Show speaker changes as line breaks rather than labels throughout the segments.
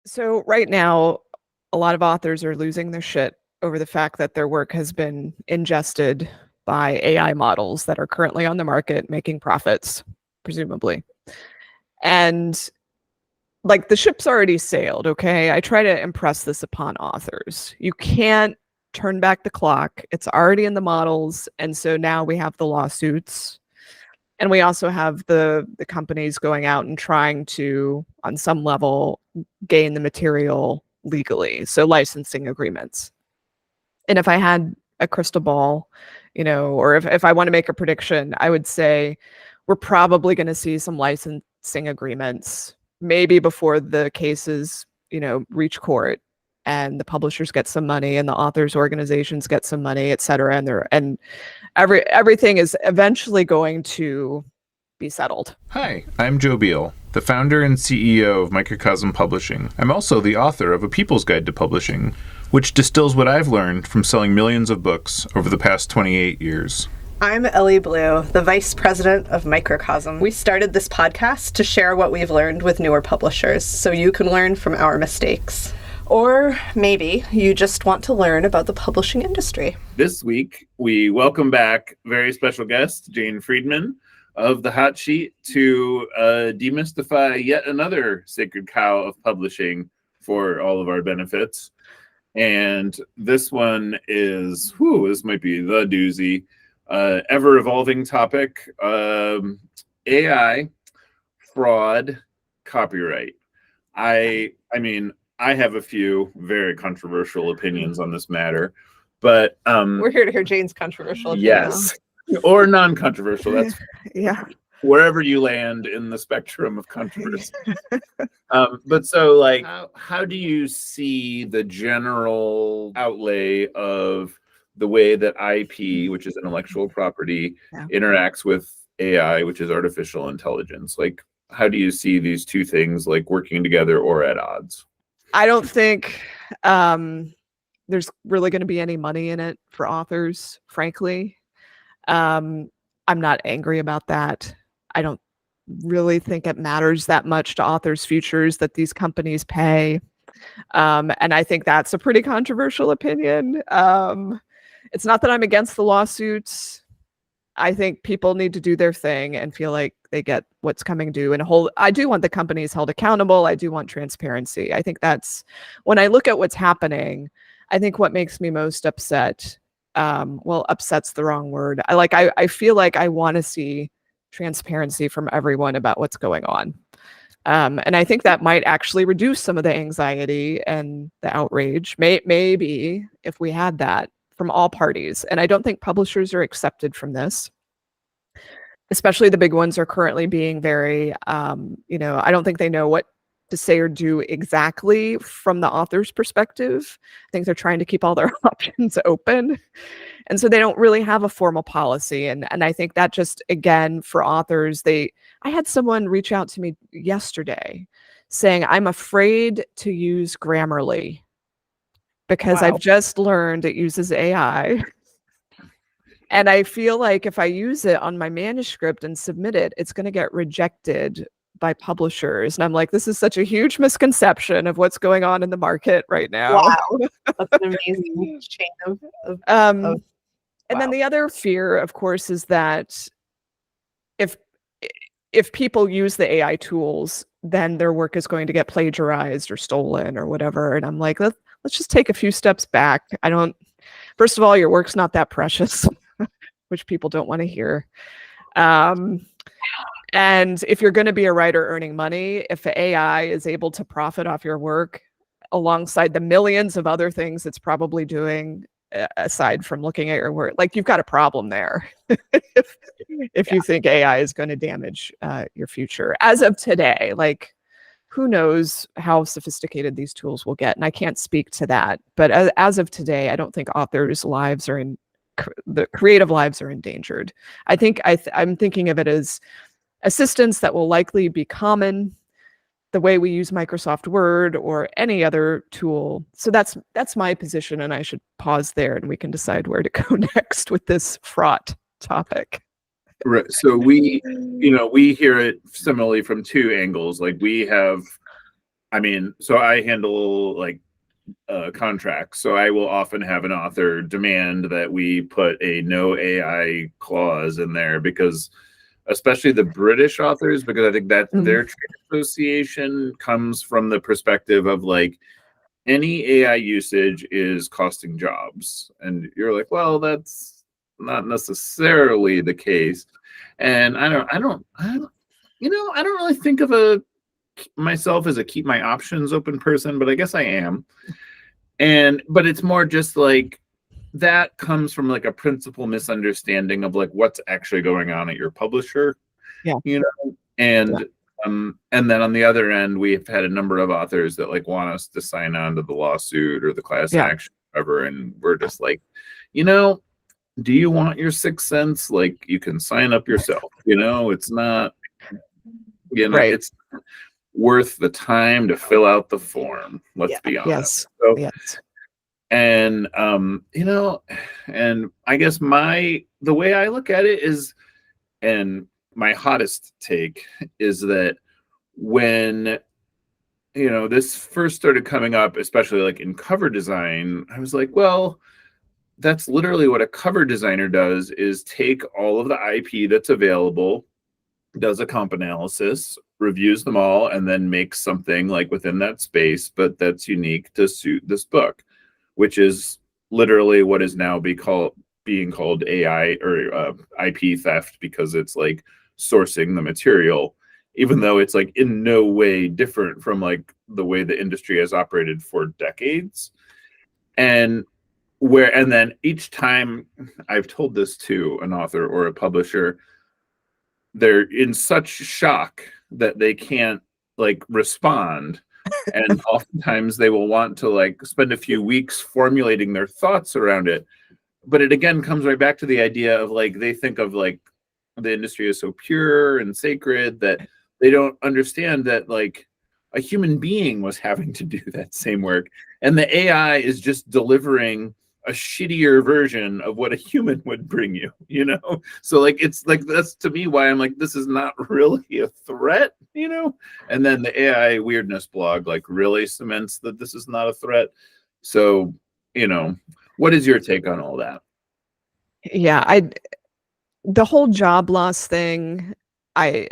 So right now, a lot of authors are losing their shit over the fact that their work has been ingested by AI models that are currently on the market making profits, presumably. And like the ship's already sailed, okay? I try to impress this upon authors. You can't turn back the clock. It's already in the models. And so now we have the lawsuits. And we also have the companies going out and trying to, on some level, gain the material legally. So licensing agreements. And if I had a crystal ball, or if I want to make a prediction, I would say we're probably going to see some licensing agreements, maybe before the cases, reach court and the publishers get some money and the authors organizations get some money, et cetera. And everything is eventually going to be settled.
Hi, I'm Joe Beal, the founder and CEO of Microcosm Publishing. I'm also the author of A People's Guide to Publishing, which distills what I've learned from selling millions of books over the past 28 years.
I'm Ellie Blue, the Vice President of Microcosm. We started this podcast to share what we've learned with newer publishers, so you can learn from our mistakes. Or maybe you just want to learn about the publishing industry.
This week, we welcome back very special guest, Jane Friedman of The Hot Sheet, to demystify yet another sacred cow of publishing for all of our benefits. And this one is, this might be the doozy, ever-evolving topic, AI, fraud, copyright. I mean, I have a few very controversial opinions on this matter, but
we're here to hear Jane's controversial opinion.
Yes, or non-controversial. That's
yeah.
Wherever you land in the spectrum of controversy. But so, how do you see the general outlay of the way that IP, which is intellectual property, interacts with AI, which is artificial intelligence? Like, how do you see these two things working together or at odds?
I don't think there's really going to be any money in it for authors, frankly. I'm not angry about that. I don't really think it matters that much to authors' futures that these companies pay. And I think that's a pretty controversial opinion. It's not that I'm against the lawsuits. I think people need to do their thing and feel like they get what's coming due. And I do want the companies held accountable. I do want transparency. I think that's, when I look at what's happening, I think what makes me most upset, upset's the wrong word. I feel like I want to see transparency from everyone about what's going on. And I think that might actually reduce some of the anxiety and the outrage, maybe if we had that from all parties. And I don't think publishers are accepted from this. Especially the big ones are currently being very, I don't think they know what to say or do exactly from the author's perspective. I think they're trying to keep all their options open. And so they don't really have a formal policy. And I think that just, again, for authors, I had someone reach out to me yesterday saying, I'm afraid to use Grammarly because I've just learned it uses AI. And I feel like if I use it on my manuscript and submit it, it's going to get rejected by publishers. And I'm like, this is such a huge misconception of what's going on in the market right now.
Wow. That's an amazing chain of
and then the other fear, of course, is that if people use the AI tools, then their work is going to get plagiarized or stolen or whatever. And I'm like, let's just take a few steps back. First of all, your work's not that precious, which people don't want to hear. And if you're going to be a writer earning money, if the AI is able to profit off your work alongside the millions of other things it's probably doing, aside from looking at your work, you've got a problem there. if you think AI is going to damage your future. As of today, who knows how sophisticated these tools will get? And I can't speak to that. But as of today, I don't think authors' lives are the creative lives are endangered. I think I'm thinking of it as assistants that will likely be common the way we use Microsoft Word or any other tool. So that's my position, and I should pause there and we can decide where to go next with this fraught topic.
Right. So we hear it similarly from two angles. We have I mean, so I handle like contracts. So I will often have an author demand that we put a no AI clause in there, because especially the British authors, because I think that their trade association comes from the perspective of like, any AI usage is costing jobs. And you're like, well, that's not necessarily the case. And I don't really think of myself as a keep my options open person, but I guess I am. But it's more just like, that comes from like a principal misunderstanding of like what's actually going on at your publisher.
Yeah.
And then on the other end, we've had a number of authors that like want us to sign on to the lawsuit or the class action, whatever. And we're just like, do you want your 6 cents? Like, you can sign up yourself. It's not, it's worth the time to fill out the form. Let's be honest. And and I guess the way I look at it is, and my hottest take is that when this first started coming up, especially like in cover design, I was like, well, that's literally what a cover designer does, is take all of the IP that's available, does a comp analysis, reviews them all, and then makes something like within that space, but that's unique to suit this book, which is literally what is now being called AI or IP theft, because it's like sourcing the material, even though it's like in no way different from like the way the industry has operated for decades. And then each time I've told this to an author or a publisher, they're in such shock that they can't like respond. And oftentimes they will want to like spend a few weeks formulating their thoughts around it. But it again comes right back to the idea of like, they think of like the industry is so pure and sacred that they don't understand that like a human being was having to do that same work. And the AI is just delivering a shittier version of what a human would bring you, So like, it's like, that's to me why I'm like, this is not really a threat, And then the AI weirdness blog like really cements that this is not a threat. So, what is your take on all that?
Yeah, the whole job loss thing, I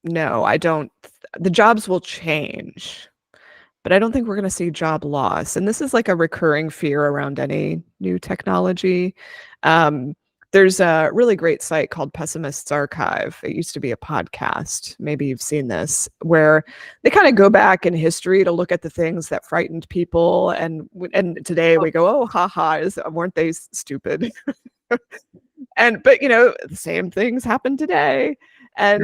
don't. The jobs will change, but I don't think we're going to see job loss. And this is like a recurring fear around any new technology. There's a really great site called Pessimist's Archive. It used to be a podcast. Maybe you've seen this, where they kind of go back in history to look at the things that frightened people. And today we go, oh, haha, weren't they stupid? But the same things happen today. And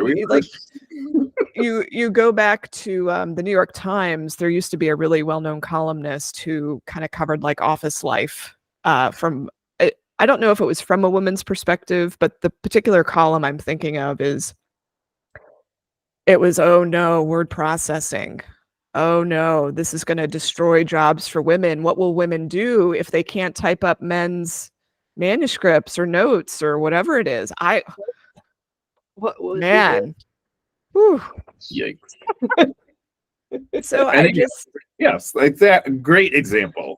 you go back to the New York Times. There used to be a really well-known columnist who kind of covered like office life from, I don't know if it was from a woman's perspective, but the particular column I'm thinking of it was, oh no, word processing. Oh no, this is going to destroy jobs for women. What will women do if they can't type up men's manuscripts or notes or whatever it is? Man. Whew.
Yikes.
So
yes, like that. Great example.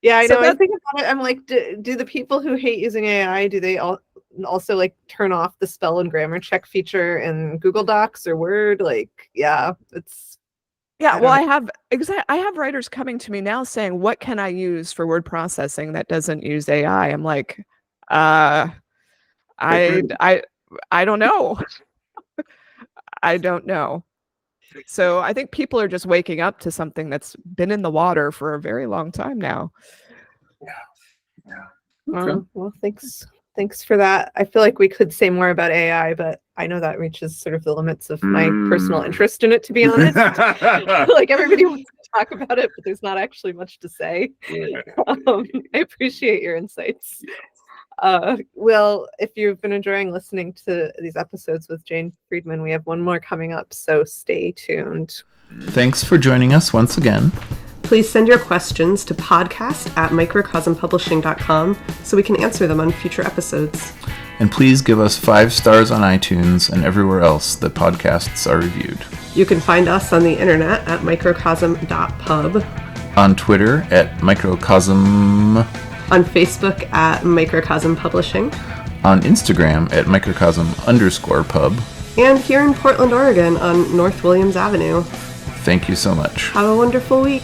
Yeah, I know. I think about it. I'm like, do the people who hate using AI, do they also like turn off the spell and grammar check feature in Google Docs or Word? Like, yeah, it's.
Yeah, well, I have writers coming to me now saying, what can I use for word processing that doesn't use AI? I'm like, I don't know. I don't know. So I think people are just waking up to something that's been in the water for a very long time now.
Yeah. Okay.
Well, thanks for that. I feel like we could say more about AI, but I know that reaches sort of the limits of my personal interest in it, to be honest. Like, everybody wants to talk about it, but there's not actually much to say. I appreciate your insights. Well, if you've been enjoying listening to these episodes with Jane Friedman, we have one more coming up, so stay tuned.
Thanks for joining us once again.
Please send your questions to podcast@microcosmpublishing.com so we can answer them on future episodes.
And please give us 5 stars on iTunes and everywhere else that podcasts are reviewed.
You can find us on the internet at microcosm.pub,
On Twitter at Microcosm.
on Facebook at Microcosm Publishing,
On Instagram at Microcosm_pub.
and here in Portland, Oregon on North Williams Avenue.
Thank you so much.
Have a wonderful week.